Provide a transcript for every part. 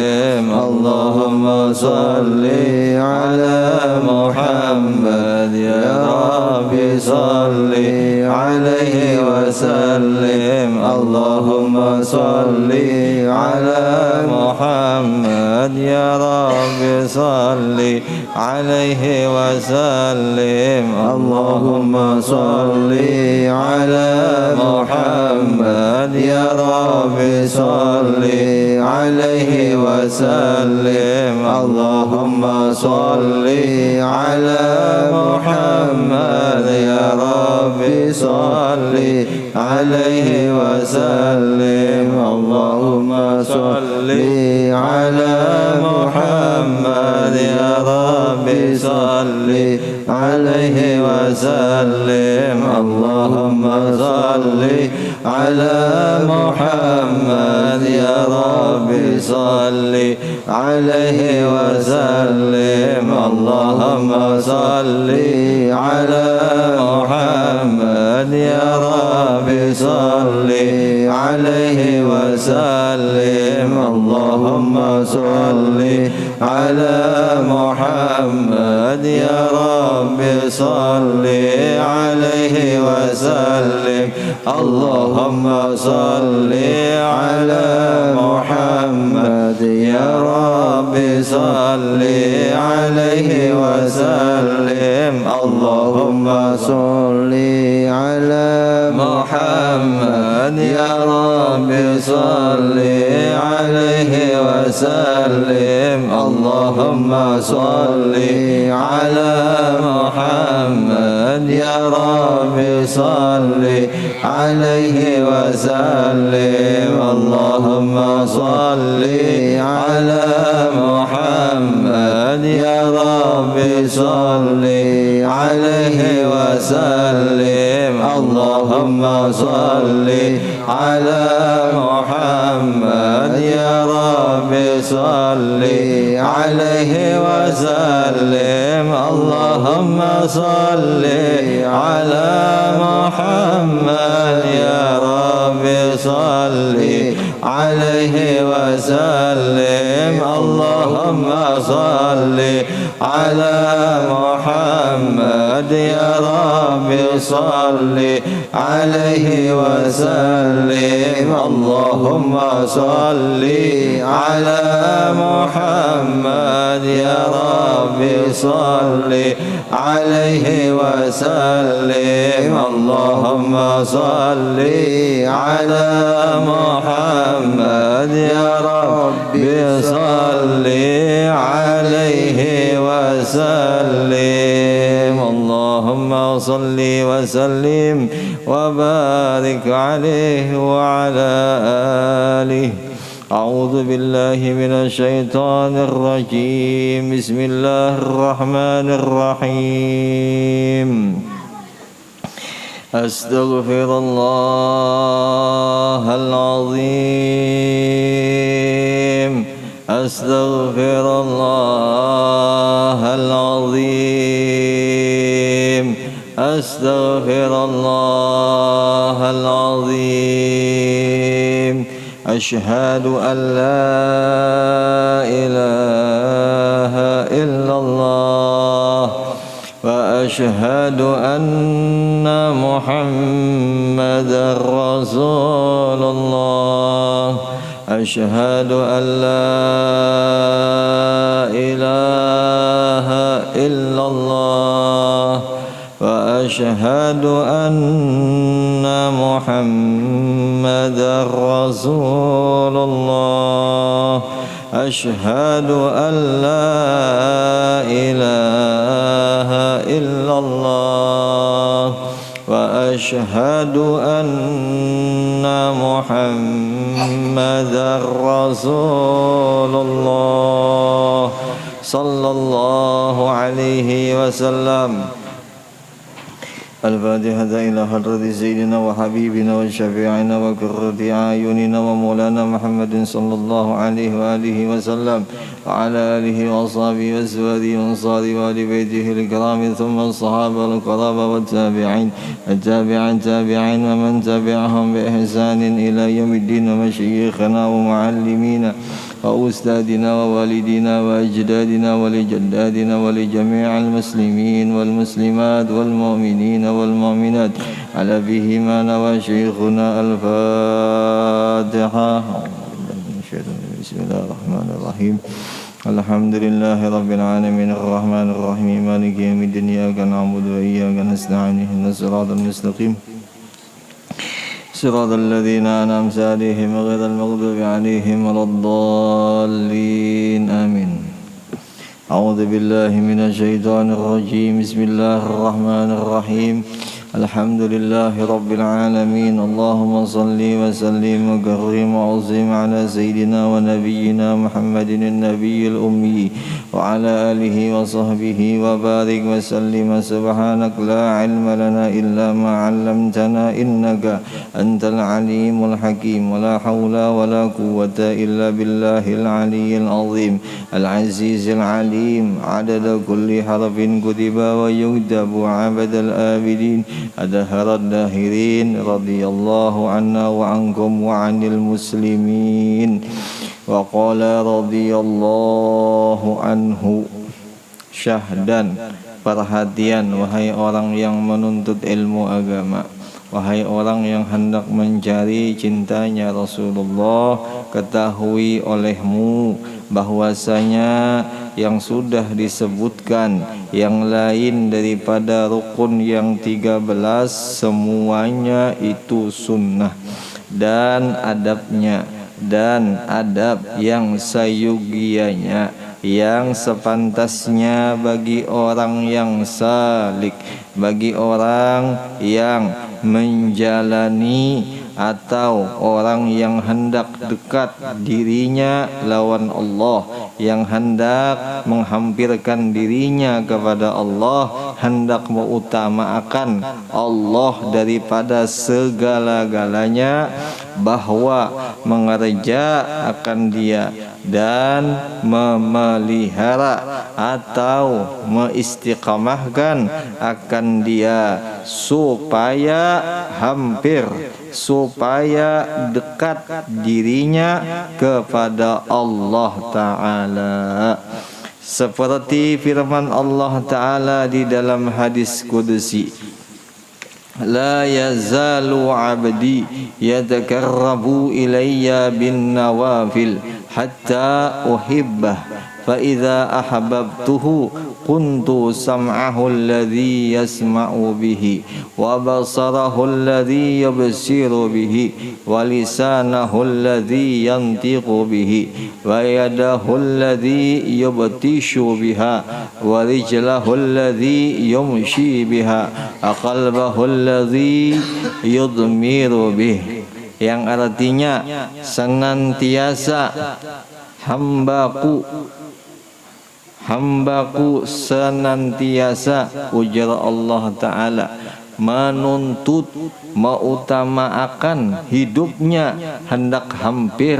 وسلم اللهم صل على محمد يا رب صل عليه وسلم اللهم صل على محمد يا رب صل عليه وسلم اللهم صل على محمد يا رب صل عليه وسلم اللهم صل على محمد يا رب صل عليه وسلم اللهم صل على محمد يا رب صل عليه وسلم اللهم صل على محمد يا رب صل عليه وسلم اللهم صل على محمد يا رب صل عليه وسلم اللهم صل على محمد يا رب صل عليه وسلم اللهم صل على محمد يا رب صل عليه وسلم اللهم صل على محمد يا رب صل عليه وسلم اللهم صل على محمد يا رب صل عليه وسلم اللهم صل على محمد يا رب صل عليه وسلم اللهم صل على محمد يا رب صل عليه وسلم اللهم صل على محمد يا رب صل عليه وسلم اللهم صل على محمد يا رب صل عليه وسلم اللهم صل على محمد يا رب صل عليه وسلم اللهم صل على محمد يا رب صل عليه وسلم اللهم صل وسلم وبارك عليه وعلى آله أعوذ بالله من الشيطان الرجيم بسم الله الرحمن الرحيم أستغفر الله العظيم أستغفر الله العظيم أستغفر الله العظيم أشهد أن لا إله إلا الله وأشهد أن محمدا رسول الله أشهد أن لا إله إلا الله وأشهد أن محمدا رسول الله أشهد أن لا إله إلا الله وأشهد أن محمدا رسول الله صلى الله عليه وسلم. الفاتحة إلى حضرة سيدنا وحبيبنا وشفيعنا وقرة أعيننا ومولانا محمد صلى الله عليه وآله وسلم وعلى آله وأصحابه وأزواجه وأنصاره وآل بيته الكرام ثم الصحابة القرابة والتابعين التابعين ومن تبعهم بإحسان إلى يوم الدين ومشايخنا ومعلمينا وأستاذنا ووالدينا وأجدادنا ولجدادنا ولجميع المسلمين والمسلمات والمؤمنين والمؤمنات على بهما وشيخنا الفاتحة. بسم الله الرحمن الرحيم. الحمد لله رب العالمين الرحمن الرحيم مالك يوم الدين إياك نعبد وإياك نستعين اهدنا الصراط المستقيم صراط الذين أنعمت عليهم غير المغضوب عليهم ولا الضالين آمين. أعوذ بالله من الشيطان الرجيم. بسم الله الرحمن الرحيم. الحمد لله رب العالمين. اللهم صل وسلم وكرم وعظم على سيدنا ونبينا محمد النبي الأمي وعلى آله وصحبه وبارك وسلم. سبحانك لا علم لنا إلا ما علمتنا إنك أنت العليم الحكيم. ولا حول ولا قوة إلا بالله العلي العظيم العزيز العليم. عدد كل حرف كتب ويكتب عبد الآبدين أدهر الداهرين. رضي الله عنا وعنكم وعن المسلمين. وقال رضي الله anhu. Syahdan, perhatian wahai orang yang menuntut ilmu agama, wahai orang yang hendak mencari cintanya Rasulullah, ketahui olehmu bahwasanya yang sudah disebutkan yang lain daripada rukun yang 13 semuanya itu sunnah, dan adabnya dan adab yang sayugianya, yang sepantasnya bagi orang yang salik, bagi orang yang menjalani atau orang yang hendak dekat dirinya lawan Allah, yang hendak menghampirkan dirinya kepada Allah, hendak mengutamakan Allah daripada segala-galanya, bahwa mengerja akan dia dan memelihara atau mengistiqamahkan akan dia supaya hampir, supaya dekat dirinya kepada Allah Ta'ala. Seperti firman Allah Ta'ala di dalam hadis Qudsi, La yazalu abdi yatakarrabu ilayya bin nawafil hatta uhibbah fa idza ahbabtuhu kuntu sam'ahu alladhi yasma'u bihi wa basarahu alladhi yubsiru bihi wa lisanahu alladhi yantiqu bihi wa yadahu alladhi yubtishu biha wa rijlahu alladhi yumshi biha wa qalbahu alladhi yudmiru bihi, yang artinya senantiasa hambaku senantiasa, ujar Allah Ta'ala, menuntut, mengutamakan hidupnya, hendak hampir,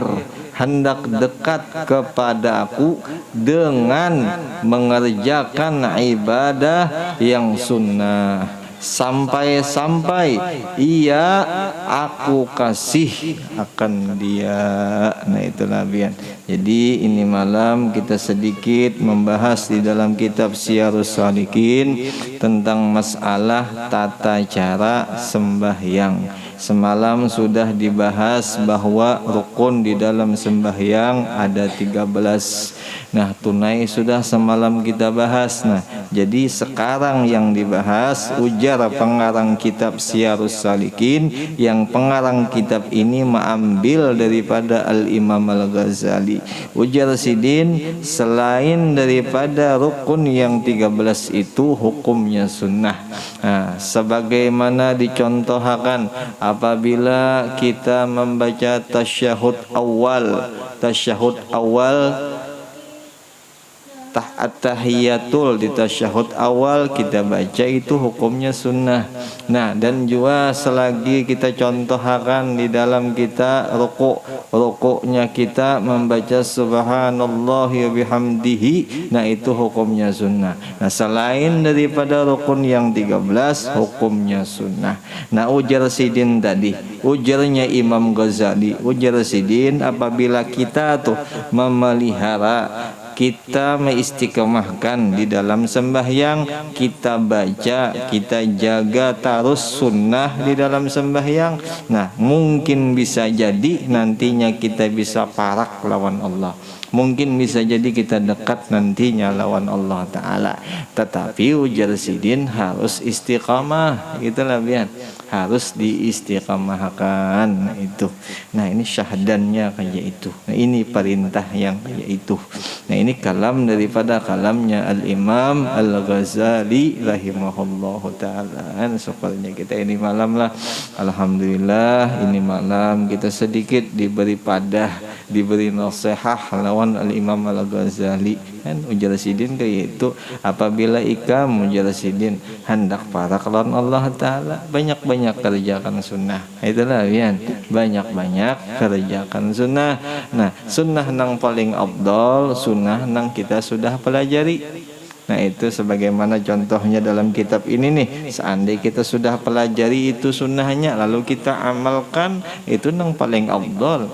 hendak dekat kepadaku dengan mengerjakan ibadah yang sunnah, sampai-sampai ia aku kasih akan dia. Nah itulah bian. Jadi ini malam kita sedikit membahas di dalam kitab Syiarus Shalikin tentang masalah tata cara sembahyang. Semalam sudah dibahas bahwa rukun di dalam sembahyang ada 13. Nah tunai sudah semalam kita bahas. Nah jadi sekarang yang dibahas, ujar pengarang kitab Syiarus Shalikin, yang pengarang kitab ini mengambil daripada Al-Imam Al-Ghazali. Ujar Sidin, selain daripada rukun yang 13 itu hukumnya sunnah. Nah, sebagaimana dicontohkan apabila kita membaca tasyahud awal at-tahiyatul di tasyahud awal kita baca itu hukumnya sunnah. Nah, dan juga selagi kita contohkan di dalam kita rukuknya kita membaca subhanallahi wa bihamdihi, nah itu hukumnya sunnah. Nah, selain daripada rukun yang 13 hukumnya sunnah. Nah, ujar sidin tadi, ujarnya Imam Ghazali, ujar sidin apabila kita tuh memelihara, kita mengistiqomahkan di dalam sembahyang, kita baca, kita jaga terus sunnah di dalam sembahyang. Nah, mungkin bisa jadi nantinya kita bisa parak lawan Allah. Mungkin bisa jadi kita dekat nantinya lawan Allah Ta'ala. Tetapi ujar sidin harus istiqamah. Itulah biar harus diistiqamahkan itu. Nah, ini syahdannya kayak itu. Nah, ini perintah yang kayak itu. Nah, ini kalam daripada kalamnya Al-Imam Al-Ghazali rahimahullahu ta'ala. Sepertinya kita ini malam lah, alhamdulillah ini malam kita sedikit diberi padah, diberi nasihat lawan Al-Imam Al-Ghazali. Kan ujar sidin kayak itu, apabila ikam ujar sidin hendak parak lawan Allah Ta'ala, banyak-banyak kerjakan sunnah. Itulah ya, banyak-banyak kerjakan sunnah. Nah, sunnah nang paling afdal, sunnah nang kita sudah pelajari. Nah, itu sebagaimana contohnya dalam kitab ini nih. Seandainya kita sudah pelajari itu sunnahnya, lalu kita amalkan, itu nang paling afdal.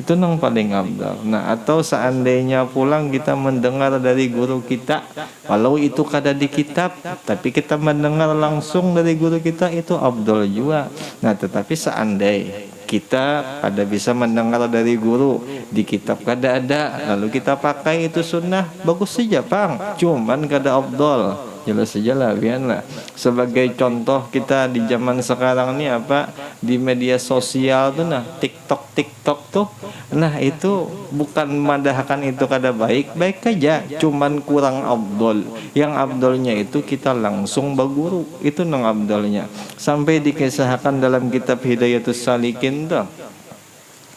Itu nang paling afdal. Nah, atau seandainya pulang kita mendengar dari guru kita, walau itu kada di kitab, tapi kita mendengar langsung dari guru kita, itu afdal juga. Nah, tetapi seandainya kita ada bisa mendengar dari guru, di kitab kada ada, lalu kita pakai itu sunnah, bagus saja Bang, cuman kada afdal. Jelas saja lah, biarlah. Sebagai contoh kita di zaman sekarang ini apa, di media sosial tuh, nah TikTok tuh, nah itu bukan madahkan itu kada baik aja, cuman kurang afdal. Yang afdalnya itu kita langsung baguru, itu nang afdalnya. Sampai dikisahkan dalam kitab Hidayatus Salikin tuh,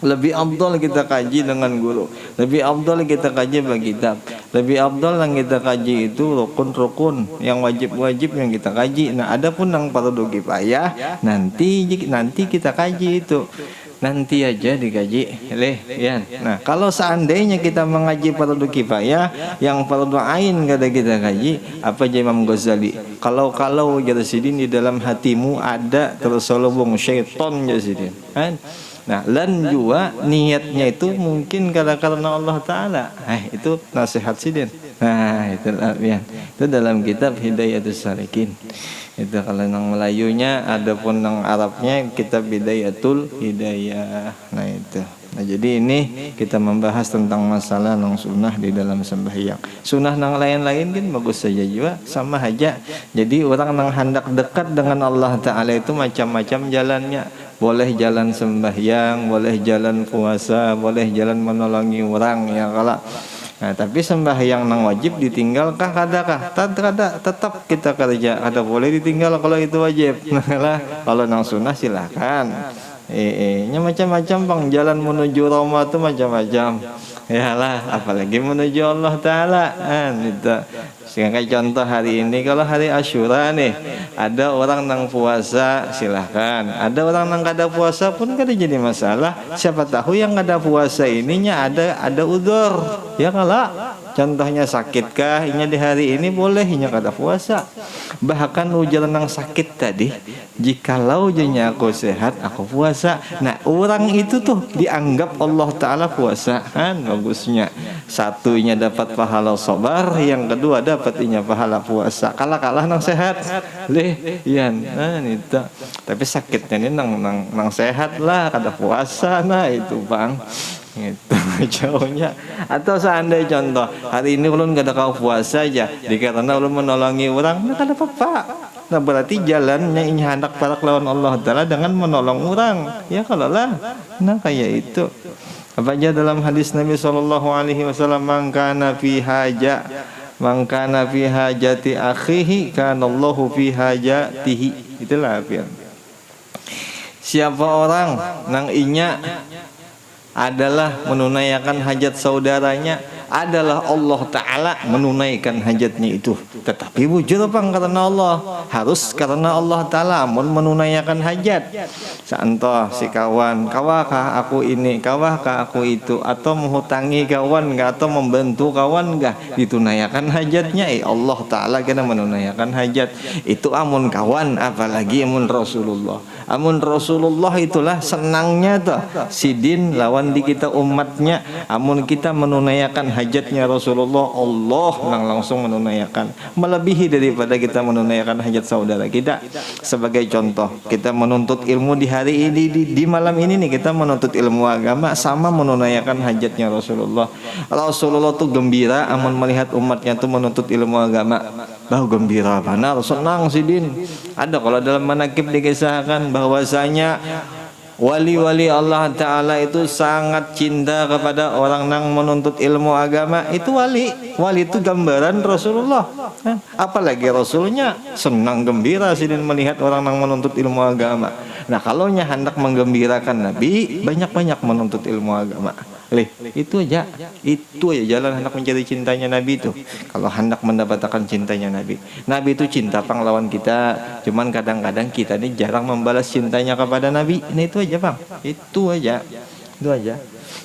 lebih afdal kita kaji dengan guru, lebih afdal kita kaji bagi kitab, lebih afdal yang kita kaji itu rukun-rukun yang wajib-wajib yang kita kaji. Nah, adapun yang fardu kifayah nanti kita kaji itu. Nanti aja dikaji ya. Nah, kalau seandainya kita mengaji fardu kifayah, yang fardu ain kada kita kaji, apa aja Imam Ghazali, kalau jasidin di dalam hatimu ada terselubung syaitan jasidin kan. Nah, dan juga niatnya itu mungkin karena Allah Ta'ala. Itu nasihat sidin. Nah, itu ya. Itu dalam kitab Hidayatus Salikin. Itu kalau nang Melayunya, adapun nang Arabnya kitab Bidayatul Hidayah. Nah, itu. Nah, jadi ini kita membahas tentang masalah nang sunnah di dalam sembahyang. Sunnah nang lain-lain kan bagus saja juga, sama aja. Jadi orang nang hendak dekat dengan Allah Ta'ala itu macam-macam jalannya. Boleh jalan sembahyang, boleh jalan puasa, boleh jalan menolongi orang ya kalau. Nah, tapi sembahyang nang wajib ditinggalkah kadakah? Kada, tetap kita kerja. Kada boleh ditinggal kalau itu wajib. Nah, kalau nang sunnah silahkan. Nya macam-macam Bang, jalan menuju Roma itu macam-macam. Yalah, apalagi menuju Allah Ta'ala. Itu. Sebagai contoh hari ini, kalau hari Asyura nih, ada orang nang puasa silahkan, ada orang nang kada puasa pun kada jadi masalah. Siapa tahu yang kada puasa ininya ada udzur, ya kalau contohnya sakitkah, inya di hari ini boleh inya kada puasa. Bahkan ujar nang sakit tadi, jikalau jenya aku sehat aku puasa. Nah, orang itu tuh dianggap Allah Ta'ala puasa kan, bagusnya. Satunya dapat pahala sabar, yang kedua dapat inya pahala puasa. Kalah nang sehat yan. Nah, itu. Tapi sakitnya ini nang sehat lah, kada puasa. Nah, itu Bang. Itu jauhnya. Atau seandainya contoh hari ini ulun gak ada kau puasa aja, dikarenakan ulun menolongi orang, nah kada apa-apa. Nah, berarti jalannya ini hendak parak lawan Allah Ta'ala dengan menolong orang, ya kalau lah. Nah, kayak itu. Apa aja dalam hadis Nabi SAW, mangkana fi hajati akhihi kanallahu fi hajatihi. Itulah apa. Siapa orang nang inya adalah menunaikan hajat saudaranya, adalah Allah Ta'ala menunaikan hajatnya itu. Tetapi bujur bang karena Allah, harus karena Allah Ta'ala mun menunaikan hajat. Santoh si kawan, kawakah aku ini, kawakah aku itu, atau menghutangi kawan gak, atau membantu kawan gak, ditunaikan hajatnya. Allah Ta'ala kena menunaikan hajat. Itu amun kawan, apalagi amun Rasulullah. Amun Rasulullah itulah senangnya tuh sidin lawan di kita umatnya. Amun kita menunaikan hajatnya Rasulullah, Allah langsung menunaikan, melebihi daripada kita menunaikan hajat saudara kita. Sebagai contoh, kita menuntut ilmu di hari ini, di malam ini nih, kita menuntut ilmu agama sama menunaikan hajatnya Rasulullah. Rasulullah tuh gembira amun melihat umatnya tuh menuntut ilmu agama. Bau gembira benar, senang sidin. Ada kalau dalam manakib dikisahkan bahwasanya wali-wali Allah Ta'ala itu sangat cinta kepada orang yang menuntut ilmu agama. Itu wali itu gambaran Rasulullah. Apalagi Rasulnya senang gembira sidin melihat orang yang menuntut ilmu agama. Nah kalau hendak menggembirakan Nabi, banyak-banyak menuntut ilmu agama. Itu aja jalan hendak mencari cintanya Nabi itu. Kalau hendak mendapatkan cintanya Nabi itu cinta pahlawan kita. Cuman kadang-kadang kita ini jarang membalas cintanya kepada Nabi. Nah itu aja bang, itu aja.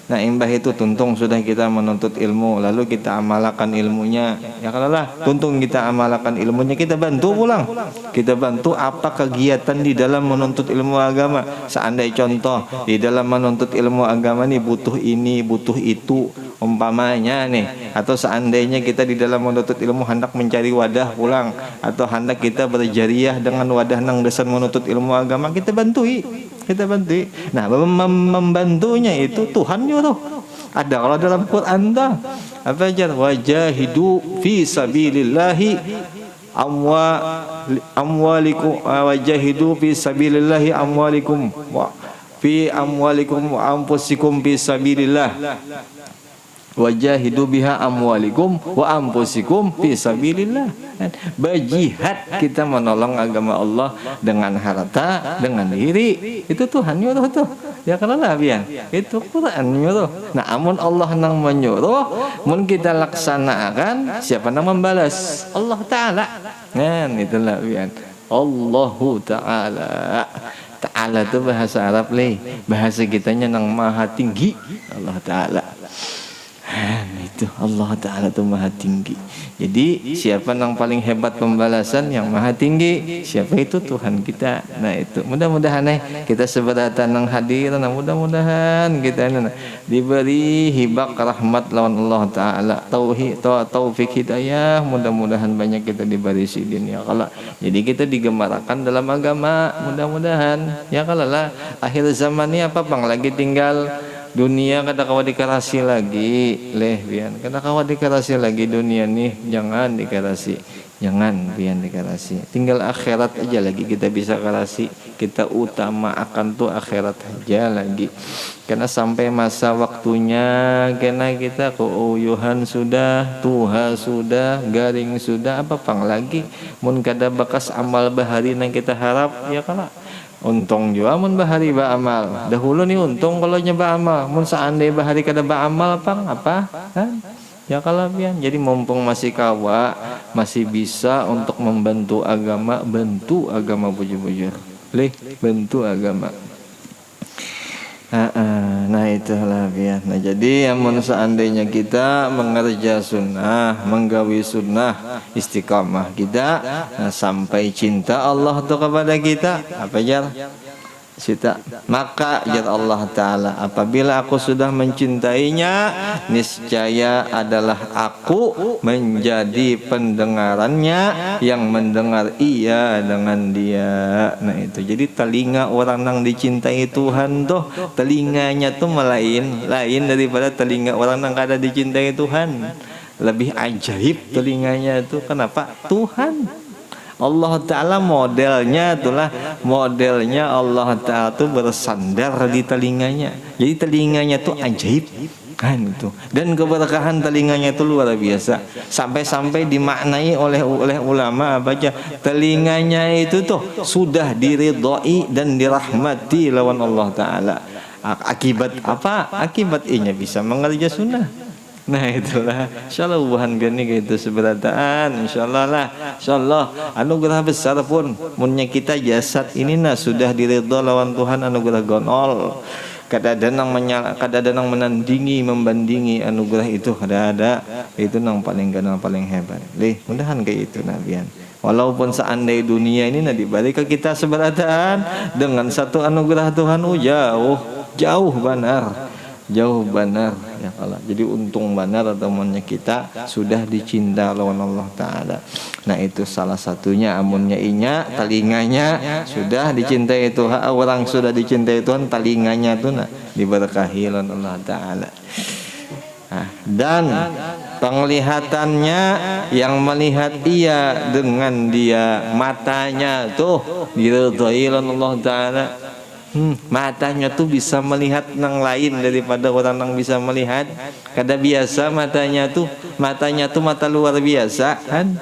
Nah imbah itu tuntung sudah kita menuntut ilmu, lalu kita amalkan ilmunya. Ya kalau lah tuntung kita amalkan ilmunya, kita bantu pulang. Kita bantu apa kegiatan di dalam menuntut ilmu agama. Seandainya contoh di dalam menuntut ilmu agama nih butuh ini, butuh itu, umpamanya nih. Atau seandainya kita di dalam menuntut ilmu hendak mencari wadah pulang, atau hendak kita berjariah dengan wadah nang dasar menuntut ilmu agama, kita bantui. Nah membantunya itu Tuhan nyuruh. Ada kalau dalam Quran dah apa aja, wajahidu fi sabilillahi amwalikum, wajahidu fi sabilillahi amwalikum wa fi amwalikum wa anfusikum fi sabilillah. Wajahidu biha amwalikum wa anfusikum fi sabilillah. Berjihad, kita menolong agama Allah dengan harta, dengan diri. Itu Tuhan nyuruh tuh. Ya kalau labian itu Quran nyuruh. Nah amun Allah nang menyuruh, mun kita laksanakan, siapa nang membalas? Allah Ta'ala. Nah itulah labian. Allahu Ta'ala. Ta'ala itu bahasa Arab bahasa kitanya nang maha tinggi. Allah Ta'ala. Itu Allah Ta'ala itu maha tinggi. Jadi siapa yang paling hebat pembalasan, yang maha tinggi, siapa itu? Tuhan kita. Nah itu mudah-mudahan kita seberatan yang hadir, nah mudah-mudahan kita diberi hibak rahmat lawan Allah Ta'ala, taufik hidayah. Mudah-mudahan banyak kita diberi sidin ya kalau. Jadi kita digemarakan dalam agama, mudah-mudahan ya kalau lah. Akhir zaman ini apa bang, lagi tinggal dunia kada kawa dikarasi lagi bian, kada kawa dikarasi lagi dunia nih, jangan dikarasi, tinggal akhirat aja lagi kita bisa karasi. Kita utama akan tuh akhirat aja lagi, karena sampai masa waktunya kena kita keuyuhan sudah, tuha sudah, garing sudah, apa pang lagi mun kada bakas amal bahari nang kita harap ya kala. Untung juga mun bahari ba amal. Dahulu nih untung kalau nyoba amal. Mun seandainya bahari kada ba amal apa? Kan? Ya kalau pian. Jadi mumpung masih kawa, masih bisa untuk membantu agama, bantu agama bujur-bujur. Bantu agama. Nah itulah ya. Nah jadi amun seandainya kita mengerja sunnah, menggawi sunnah, istiqamah kita, nah, sampai cinta Allah tu kepada kita, apa jar? Sita. Maka jar Allah Ta'ala, apabila aku sudah mencintainya, niscaya adalah aku menjadi pendengarannya yang mendengar ia dengan dia. Nah itu jadi telinga orang yang dicintai Tuhan tuh, telinganya tuh lain daripada telinga orang yang kada dicintai Tuhan. Lebih ajaib telinganya tuh. Kenapa? Tuhan Allah Ta'ala modelnya Allah Ta'ala tuh bersandar di telinganya. Jadi telinganya tuh ajaib kan itu. Dan keberkahan telinganya itu luar biasa. Sampai-sampai dimaknai oleh ulama apa aja, telinganya itu tuh sudah diridhai dan dirahmati lawan Allah Ta'ala. Akibat apa? Akibat inya bisa mengerja sunnah. Nah itulah insyaallah ubahan gani gitu seberataan insyaallah lah insyaallah anugerah besar pun munnya kita jasad ini nah sudah diridho lawan Tuhan anugerah gonol kadang-kadang menandingi membandingi anugerah itu ada itu nang paling ganal paling hebat lih mudahan kayak itu nabian walaupun seandai dunia ini nah dibalik ke kita seberataan dengan satu anugerah Tuhan jauh benar ya Allah. Jadi untung benar temannya kita sudah dicinta lawan Allah Ta'ala. Nah itu salah satunya amunnya inya telinganya sudah dicintai Tuhan, orang sudah dicintai Tuhan telinganya tuh nah diberkahi lawan Allah Ta'ala. Nah, dan penglihatannya yang melihat dia dengan dia matanya tuh diridhoi lawan Allah Ta'ala. Matanya tuh bisa melihat nang lain daripada orang yang bisa melihat. Kada biasa matanya tuh mata luar biasa kan.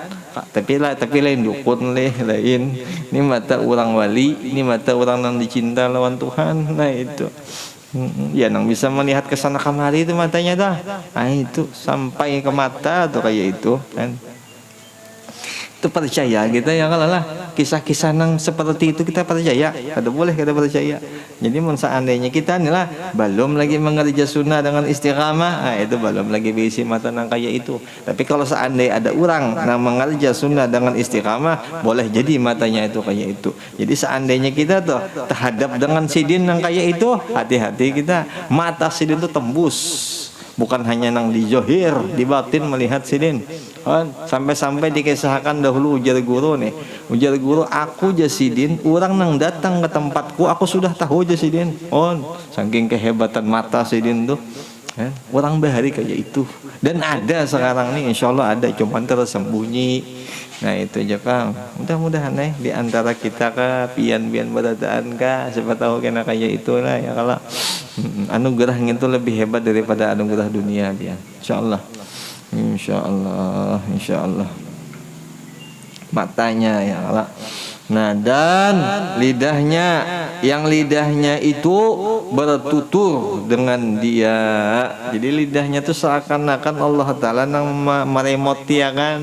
Tapi lain dukun lain. Ini mata orang wali, ini mata orang yang dicinta lawan Tuhan. Nah itu. Ya nang bisa melihat ke sana kemari itu matanya dah. Nah itu sampai ke mata tuh kayak itu kan. Itu percaya kita ya kalau lah kisah-kisah nang seperti itu kita percaya kada boleh kada percaya. Jadi mun seandainya kita nih lah belum lagi mengerja sunnah dengan istiqamah itu belum lagi bisi mata nang kayak itu. Tapi kalau seandainya ada orang nang mengerja sunnah dengan istiqamah boleh jadi matanya itu kayak itu. Jadi seandainya kita tuh terhadap dengan sidin nang kayak itu hati-hati kita mata sidin tuh tembus. Bukan hanya nang di zohir, di batin melihat sidin. Sampai-sampai dikisahkan dahulu ujar guru nih. Ujar guru aku jasidin, orang nang datang ke tempatku aku sudah tahu jasidin. Saking kehebatan mata sidin tuh. Orang bahari kayak itu. Dan ada sekarang nih insya Allah ada, cuman tersembunyi. Nah itu aja Kang. Mudah-mudahan di antara kita pian-pian berataan siapa tahu kena kayak itulah ya kalau anugerah itu lebih hebat daripada anugerah dunia pian. Insya Allah matanya ya Allah. Nah dan lidahnya, yang lidahnya itu bertutur dengan dia. Jadi lidahnya itu seakan-akan Allah Ta'ala yang meremoti ya kan.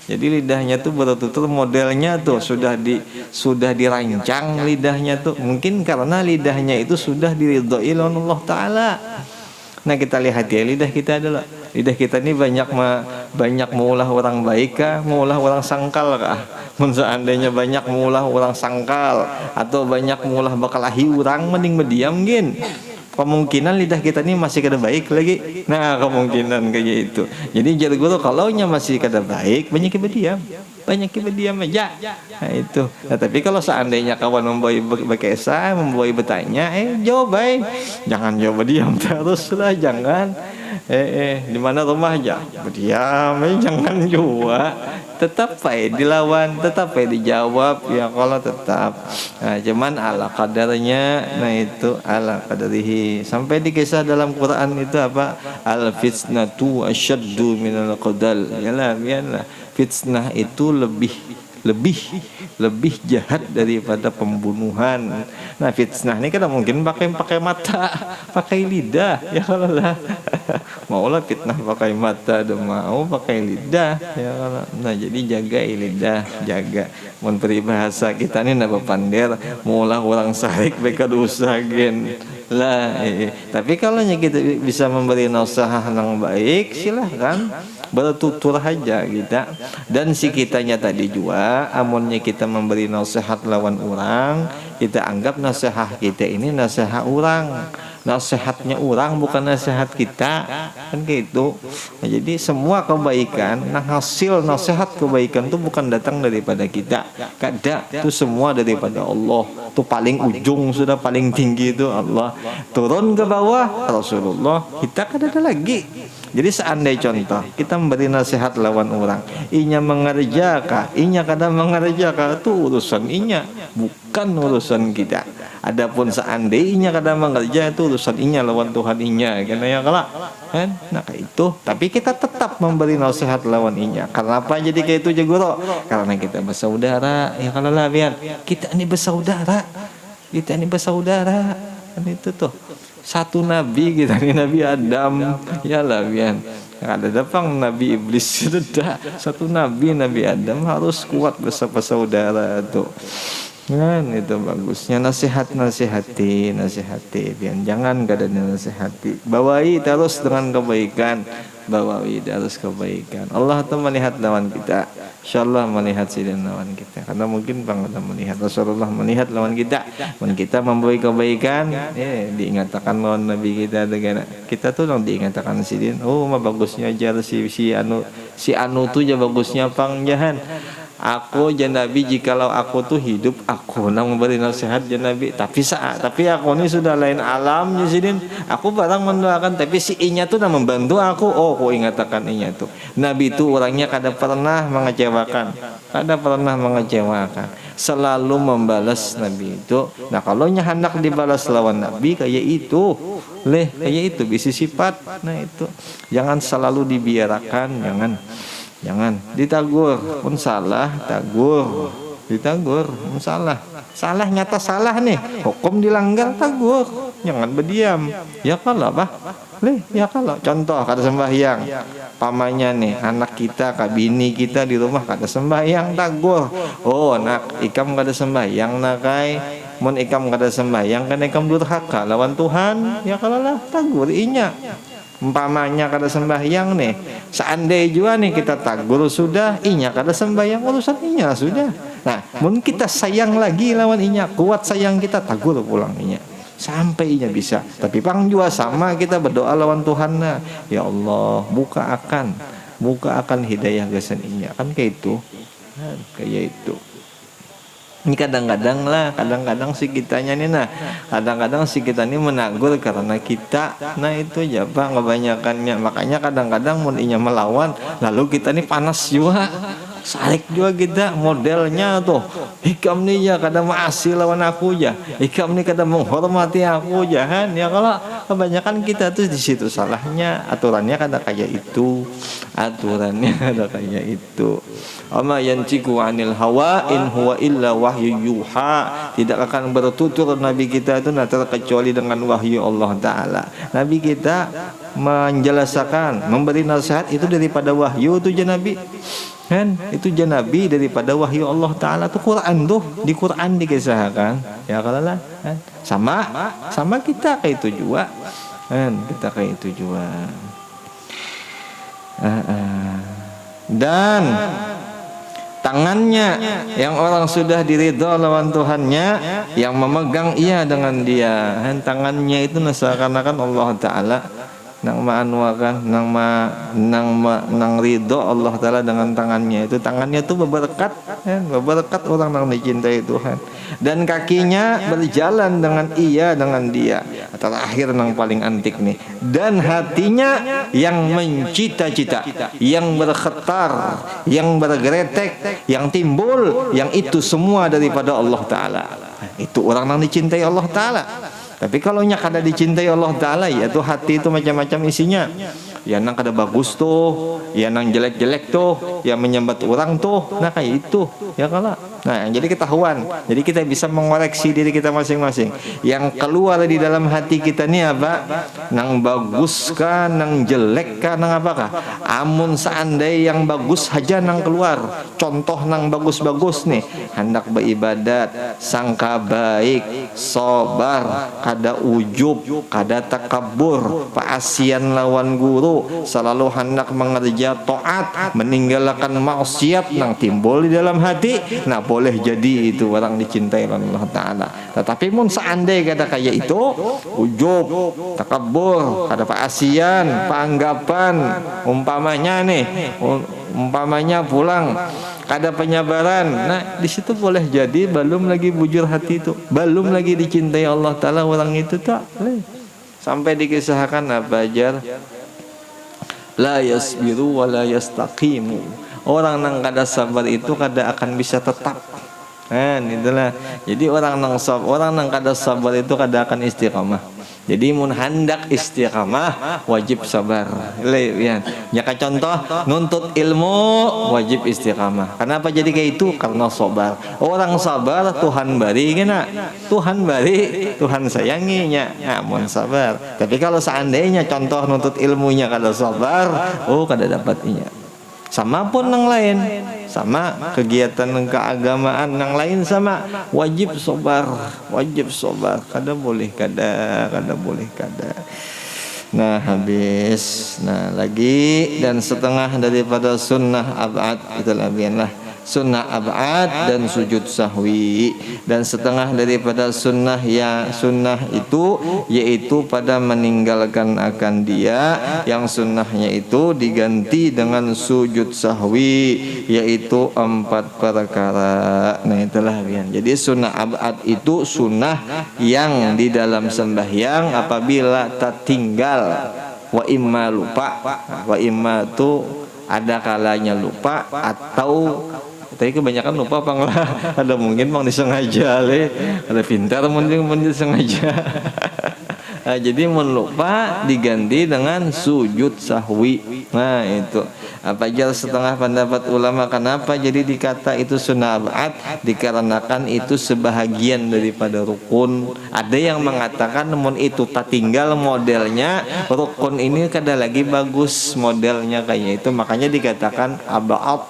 Jadi lidahnya tuh bertutur modelnya tuh sudah dirancang lidahnya tuh. Mungkin karena lidahnya itu sudah diridhoi oleh Allah Ta'ala. Nah kita lihat ya lidah kita adalah lidah kita ini banyak mengulah orang baik kah, mengulah orang sangkal kah? Seandainya banyak mengulah orang sangkal atau banyak mengulah bakalahi orang mending berdiam gin. Kemungkinan lidah kita ini masih kada baik lagi. Nah kemungkinan kayak itu. Jadi jadi guru kalau nya masih kada baik banyak berdiam aja. Nah itu. Nah, tapi kalau seandainya kawan membawa berkesah, membawa bertanya, jawab jangan jawab diam terus lah, jangan. Di mana rumah aja berdiam, jangan juga. Tetap dilawan, tetap dijawab ya kalau tetap. Nah, cuman ala kadarnya, nah itu ala kadarihi. Sampai di kisah dalam Quran itu apa? Al fitnatu asyaddu minal qadal. Yalah, biarlah. Fitnah itu lebih jahat daripada pembunuhan. Nah fitnah ini kan mungkin pakai mata, pakai lidah ya kalau lah. Maulah fitnah pakai mata, dan mau pakai lidah ya kalau. Nah jadi jaga lidah, jaga. Mun peribahasa kita ini napa pander, maulah orang sarik beka dosa gen. Lah, tapi kalau kita bisa memberi nasihat yang baik silahkan bertutur aja kita. Dan si kitanya tadi juga amunnya kita memberi nasihat lawan orang, kita anggap nasihat kita ini nasihat orang, nasihatnya orang bukan nasihat kita kan gitu. Nah, jadi semua kebaikan, hasil nasihat kebaikan itu bukan datang daripada kita, kada itu semua daripada Allah. Itu paling ujung sudah paling tinggi itu Allah, turun ke bawah Rasulullah, kita kada ada lagi. Jadi seandai contoh kita memberi nasihat lawan orang, inya mengerjakan, inya kadang mengerjakan, itu urusan inya, bukan urusan kita. Adapun seandainya kadang mengerja, itu urusan inya lawan Tuhan inya, karena ya kalau kan, nah kayak itu. Tapi kita tetap memberi nasihat lawan inya. Karena apa jadi kayak itu jagoro? Karena kita bersaudara, ya kalau lah biar kita ini bersaudara, kan itu tuh. satu nabi kita nih, Nabi Adam ya lah bian. Ada datang Nabi Iblis sudah satu nabi Adam harus kuat bersama saudara tuh. Kan itu bagusnya nasihati biar jangan gak ada nasihati, bawahi terus dengan kebaikan, Allah tuh melihat lawan kita, insyaallah melihat sidin lawan kita, karena mungkin Bang ada melihat Rasulullah melihat lawan kita membawa kebaikan, diingatkan lawan Nabi kita dengan kita tuh dong diingatkan sidin, oh mah bagusnya aja si anu tuh ya bagusnya pangjahan. Aku Nabi, jikalau aku tuh hidup aku nang memberi nasihat Nabi, tapi aku ini sudah lain alam Sidin, aku barang mendoakan, tapi si inya tuh nang membantu aku. Oh, aku ingatkan inya tuh Nabi itu orangnya kada pernah mengecewakan, selalu membalas Nabi itu. Nah kalau nya hendak dibalas lawan Nabi kayak itu bisi sifat. Nah itu jangan selalu dibiarkan, jangan ditagur pun salah, ditagur pun salah nyata salah nih, hukum dilanggar, tagur, jangan berdiam. Ya kalau contoh kada sembahyang, pamannya nih anak kita bini kita di rumah kada sembahyang, tagur, oh nak ikam kada sembahyang nakai, mun ikam kada sembahyang kan ikam durhaka lawan Tuhan, ya kalau lah tagur inya. Umpamanya kada sembahyang nih, seandainya juga nih kita tagur sudah, inya kada sembahyang, urusan inya sudah. Nah, mungkin kita sayang lagi lawan inya, kuat sayang kita, tagur pulang inya sampai inya bisa. Tapi pang juga sama kita berdoa lawan Tuhan, nah ya Allah buka akan hidayah gasan inya, kan kayak itu. Ini kadang-kadang si kitanya nih, kadang-kadang si kita ini menagur karena kita, nah itu aja Pak kebanyakannya. Makanya kadang-kadang mau inya melawan, lalu kita ini panas juga, salik juga kita modelnya tuh. Ikam nih ya kadang masih lawan aku ya, ikam nih kadang menghormati aku ya kan. Ya kalau kebanyakan kita tuh di situ salahnya, aturannya kadang kayak itu, Ama yantiqu 'anil hawa in huwa illa wahyu yuha. Tidak akan bertutur Nabi kita itu kecuali dengan wahyu Allah Ta'ala. Nabi kita menjelaskan, memberi nasihat itu daripada wahyu itu Nabi. Kan itu Nabi daripada wahyu Allah Ta'ala tuh Quran tuh, di Quran dikisahkan. Ya kalau lah kan? Sama kita kayak itu juga. Kan kita kayak itu juga. Dan tangannya yang orang sudah diridho lawan Tuhannya, yang memegang ia dengan dia, tangannya itu seakan-akan Allah Ta'ala nang ma'anwakan, nang ridho Allah Ta'ala dengan tangannya itu. Tangannya itu berberkat orang nang dicintai Tuhan. Dan kakinya berjalan dengan dia. Terakhir nang paling antik nih, dan hatinya yang mencita-cita, yang bergetar, yang bergeretek, yang timbul, yang itu semua daripada Allah Ta'ala. Itu orang nang dicintai Allah Ta'ala. Tapi kalau nya kada dicintai Allah Ta'ala, ya tuh hati itu macam-macam isinya. Ya nang kada bagus tuh, ya nang jelek-jelek tuh, ya menyambat orang tuh, nah kayak itu. Ya kalau nah jadi ketahuan, jadi kita bisa mengoreksi diri kita masing-masing. Yang keluar di dalam hati kita nih apa? Nang bagus kah, nang jelek kah, nang apakah? Amun seandai yang bagus saja nang keluar, contoh nang bagus-bagus nih, hendak beribadat, sangka baik, sabar, kada ujub, kada takabur, paasian lawan guru, selalu hendak mengerja taat, meninggalkan maksiat nang timbul di dalam hati. Nah boleh jadi itu orang dicintai oleh Allah Ta'ala. Tetapi mun seandai kata kayak itu, ujub, takabur, kada paasian, paanggapan, umpamanya pulang kada penyabaran, nah di situ boleh jadi belum lagi bujur hati itu, belum lagi dicintai Allah Ta'ala orang itu tak. Sampai dikisahkan Abajar la yasbiru wa la yastaqimu. Orang nang kada sabar itu kada akan bisa tetap. Itulah. Jadi orang nang kada sabar itu kada akan istiqamah. Jadi mun hendak istiqamah wajib sabar. Lihat, ya contoh nuntut ilmu wajib istiqamah. Kenapa jadi kayak itu? Karena sabar. Orang sabar Tuhan bari kena. Tuhan bari, Tuhan sayanginya. Mun sabar. Tapi kalau seandainya contoh nuntut ilmunya kalau sabar, oh kada dapatnya. Sama pun yang lain, sama kegiatan keagamaan yang lain sama wajib sabar, kada boleh kada boleh kada. Nah habis, nah lagi dan setengah daripada sunnah ab'ad itulah biarlah sunnah ab'ad dan sujud sahwi, dan setengah daripada sunnah ya sunnah itu yaitu pada meninggalkan akan dia yang sunnahnya itu diganti dengan sujud sahwi, yaitu 4 perkara. Nah itulah biar. Jadi sunnah ab'ad itu sunnah yang di dalam sembahyang apabila tertinggal wa imma lupa, wa imma itu ada kalanya lupa atau tapi kebanyakan lupa bang lah. Ada mungkin bang disengaja le, ada pintar mungkin disengaja. Nah, jadi mun lupa diganti dengan sujud sahwi. Nah itu apa aja setengah pendapat ulama kenapa jadi dikata itu sunnah ab'ad, dikarenakan itu sebahagian daripada rukun. Ada yang mengatakan mun itu tak tinggal modelnya rukun ini kada lagi bagus modelnya kayak itu, makanya dikatakan ab'ad.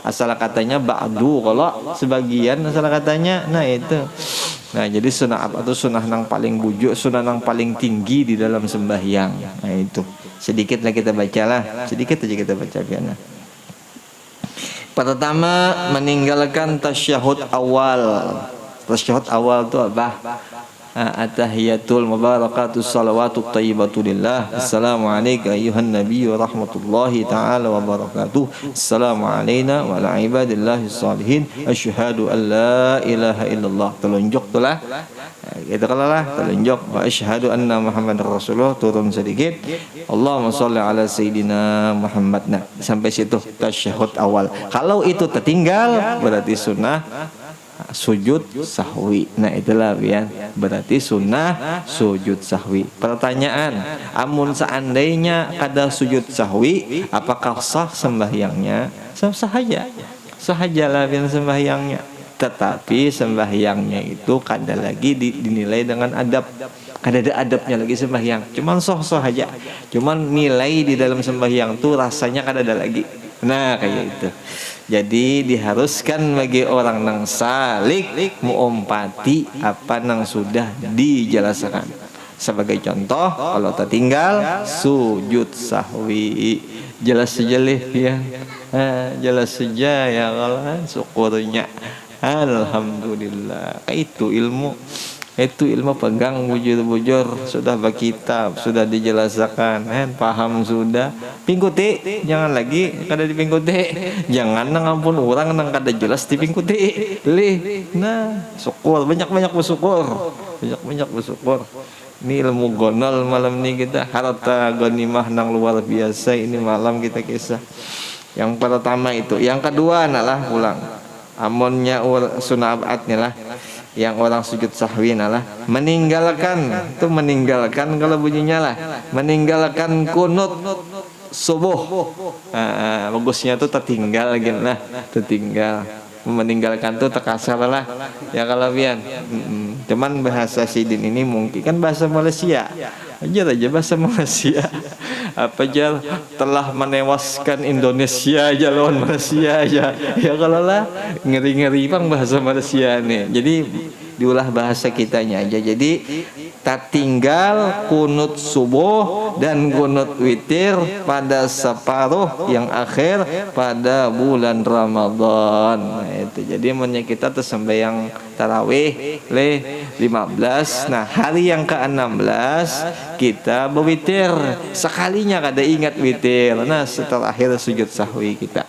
Asal katanya ba'du, kalau sebagian asal katanya. Nah itu. Nah jadi sunnah apa itu sunnah yang paling bujuk, sunnah yang paling tinggi di dalam sembahyang. Nah itu sedikit lah kita bacalah, sedikit aja kita baca biarlah. Pertama meninggalkan tasyahud awal. Tasyahud awal itu apa? At-tahiyatul mubarakatus salawatut thayyibatu lillah. Assalamualaikum ayuhan nabiyyu rahmatullahi taala wa barakatuh. Assalamu alayna wa ala ibadillahi shalihin. Asyhadu an la ilaha illallah. Telunjuk tulah. Gitu kalau lah telunjuk. Wa asyhadu anna Muhammadar Rasulullah, turun sedikit. Allahumma shalli ala sayyidina Muhammad. Nah, sampai situ tasyahud awal. Kalau itu tertinggal berarti sunnah sujud sahwi. Nah itulah ya, berarti sunnah sujud sahwi. Pertanyaan, amun seandainya ada sujud sahwi, apakah sah sembahyangnya? Sah saja, sahajalah biar sembahyangnya. Tetapi sembahyangnya itu kada lagi dinilai dengan adab. Kada ada adabnya lagi sembahyang. Cuman soh-soh aja. Cuman nilai di dalam sembahyang tuh rasanya kada ada lagi. Nah kayak itu. Jadi diharuskan bagi orang nang salik mengumpati apa nang sudah dijelaskan. Sebagai contoh, kalau tertinggal sujud sahwi, jelas saja ya, jelas saja ya kalau syukurnya, alhamdulillah. Itu ilmu. Itu ilmu pegang bujur-bujur, sudah berkitab, sudah dijelaskan, paham sudah. Pingkuti, jangan lagi kada dipingkuti. Jangan nang ampun orang nang kada jelas dipingkuti. Nah, syukur, banyak-banyak bersyukur. Banyak-banyak bersyukur. Ini ilmu gonol malam ini kita, harta ghanimah nang luar biasa ini malam kita kisah. Yang pertama itu, yang kedua adalah ulang. Amonnya sunnah ab'adnya lah. Yang orang sujud sahwi adalah meninggalkan, itu meninggalkan kalau bunyinya lah, meninggalkan kunut subuh. Bagusnya tuh tertinggal gitu lah, tertinggal. Meninggalkan tuh terkasar lah ya kalau bian. Cuman bahasa Sidin ini mungkin kan bahasa Malaysia aja bahasa Malaysia. Apa aja telah menewaskan Indonesia aja lawan Malaysia aja ya kalau lah ngeri-ngeri bang bahasa Malaysia nih. Jadi diulah bahasa kitanya aja. Jadi tak tinggal kunut subuh dan kunut witir pada separuh yang akhir pada bulan Ramadan. Nah, itu jadi mennya kita tuh sembahyang tarawih 15. Nah hari yang ke-16 kita berwitir sekalinya kada ingat witir. Nah setelah akhir sujud sahwi kita.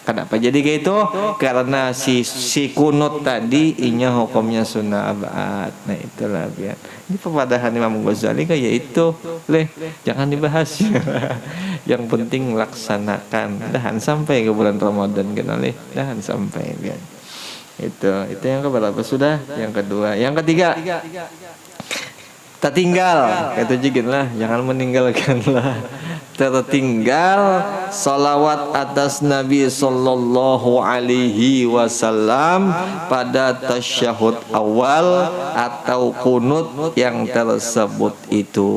Kenapa jadi kayak itu? Karena si kunut tadi inya hukumnya sunnah ab'ad. Nah itulah biar. Ini pepadahan Imam Ghazali kayak itu. Jangan dibahas. Yang penting laksanakan. Dahan sampai ke bulan Ramadan kena dahan sampai biar. Itu yang keberapa sudah? Yang kedua, yang ketiga. tertinggal kata jikin lah, jangan meninggalkanlah tertinggal salawat atas Nabi sallallahu alaihi wasallam pada tasyahud awal atau kunut yang tersebut itu.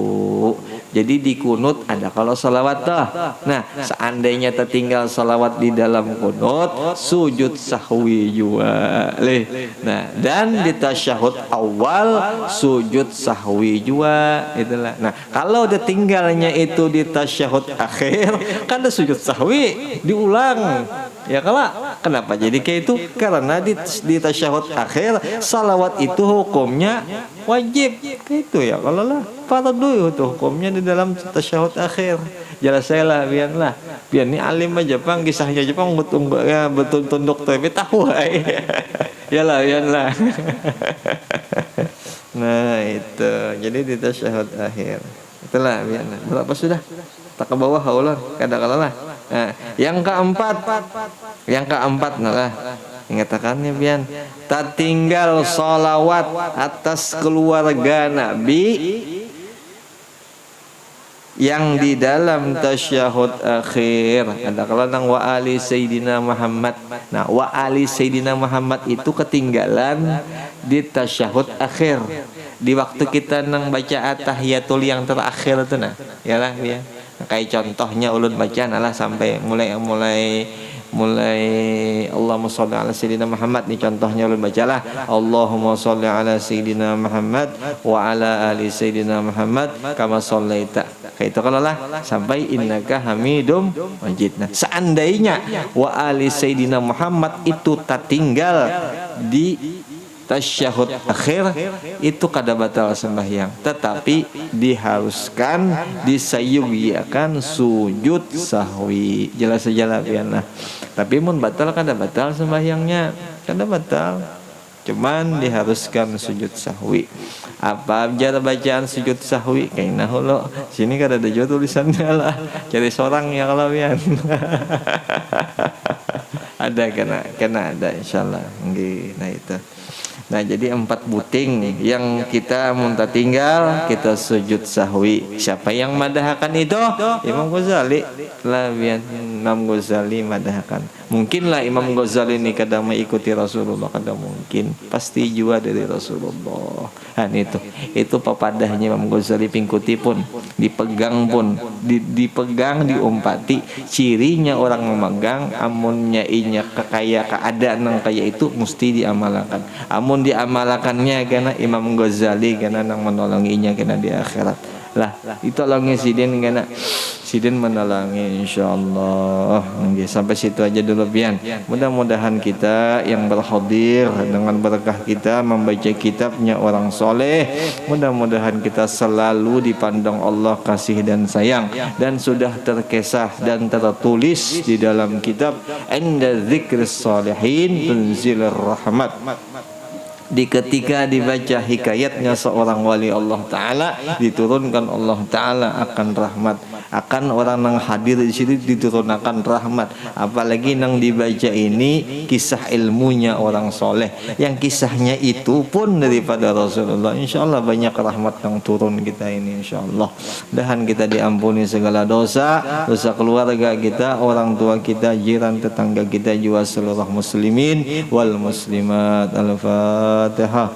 Jadi di kunut ada kalau salawat dah. Nah, seandainya tertinggal salawat di dalam kunut, sujud sahwi juga. Nah, dan di tasyahud awal sujud sahwi juga. Itulah. Nah, kalau ditinggalnya itu di tasyahud akhir, kan ada sujud sahwi diulang. Ya kenapa jadi kayak itu? Karena di tasyahud akhir salawat itu hukumnya wajib. Itu ya kalau lah fardu itu hukumnya di dalam tasyahud akhir. Jelas saya lah biarlah. Biar ini alim aja Jepang, kisahnya Jepang betul ya betul tunduk tapi tahu ya lah biarlah. Nah itu jadi di tasyahud akhir. Itulah biarlah. Berapa sudah? Tak ke bawah ulang kadang-kadang lah. Nah, yang keempat nah ingatakannya bian tertinggal salawat atas keluarga Nabi yang di dalam tasyahud akhir. Ada kalau nang wa ali sayyidina Muhammad. Nah, wa ali sayyidina Muhammad itu ketinggalan di tasyahud akhir. Di waktu kita nang baca at-tahiyatul yang terakhir itu nah. Yalah ya. Kayak contohnya ulun bacaan lah sampai mulai Allahumma sholli ala sayyidina Muhammad nih contohnya ulun bacalah Allahumma sholli ala sayyidina Muhammad wa ala ali sayyidina Muhammad kama shallaita. Kayak itu kalau lah sampai innaka hamidum majid. Nah, seandainya wa ali sayyidina Muhammad itu tertinggal di tasyahud akhir itu kada batal sembahyang, tetapi diharuskan disayugiakan sujud sahwi. Jelas saja lah pianlah. Tapi mun batal kada batal sembahyangnya, kada batal. Cuman diharuskan sujud sahwi. Apa aja bacaan sujud sahwi? Kayaknya holo sini kada ada juga tulisannya lah. Cari seorang ya kalau pian. Ada kena ada insyaallah. Nggih, nah itu. Nah jadi 4 buting yang kita munta tinggal kita sujud sahwi. Siapa yang madahkan itu? Imam Ghazali lah biar Imam Ghazali madahkan. Mungkinlah Imam Ghazali ini kadang mengikuti Rasulullah, kadang mungkin pasti juga dari Rasulullah. Dan itu papadahnya Imam Ghazali pingkuti pun dipegang pun dipegang diumpati. Cirinya orang memegang amunnya inya kekaya keadaan nang kaya itu mesti diamalkan. Amun diamalkannya karena Imam Ghazali karena nang menolonginya karena di akhirat lah ditolongi sidin karena sidin menolongi insyaallah. Sampai situ aja dulu pian. Mudah-mudahan kita yang berhadir dengan berkah kita membaca kitabnya orang soleh, mudah-mudahan kita selalu dipandang Allah kasih dan sayang, dan sudah terkesah dan tertulis di dalam kitab inda dzikris sholihin tunzilir rahmat. Di ketika dibaca hikayatnya seorang wali Allah Ta'ala, diturunkan Allah Ta'ala akan rahmat, akan orang yang hadir di situ diturunkan rahmat. Apalagi yang dibaca ini kisah ilmunya orang soleh, yang kisahnya itu pun daripada Rasulullah. Insya Allah banyak rahmat yang turun kita ini insya Allah. Dan kita diampuni segala dosa, dosa keluarga kita, orang tua kita, jiran, tetangga kita, juga seluruh muslimin wal muslimat. Al-Fatihah.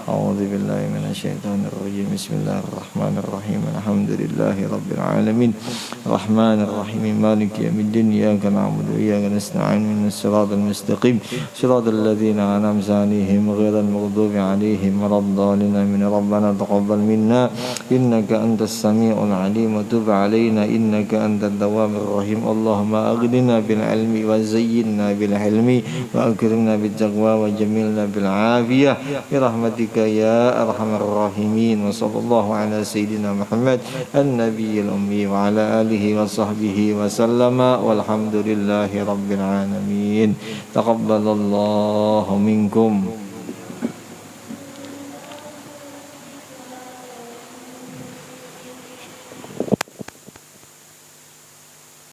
A'udzu billahi minasyaitonir rajim. Bismillahirrahmanirrahim. Alhamdulillahi rabbil alamin. Rahmanir rahim. Maliki yaumiddin. Iyyaka na'budu wa iyyaka nasta'in. Ihdinas siratal mustaqim. Siratal ladzina an'amta 'alaihim ghairil maghdubi 'alaihim waladdallin. Amin. Rabbana taqabbal minna innaka antas samiul 'alim wa tub 'alaina innaka antat tawwabur rahim. Allahumma aghnina bil 'ilmi wa zayyinna bil hilmi wa akrimna bit taqwa wa jamilna bil 'afiyah bi rahmatika ya arhamar rahimin. Wa sallallahu ala sayyidina Muhammad an-nabiyil ummi wa ala alihi wa sahbihi wa sallama walhamdulillahi rabbil alamin. Taqabbalallahu minkum.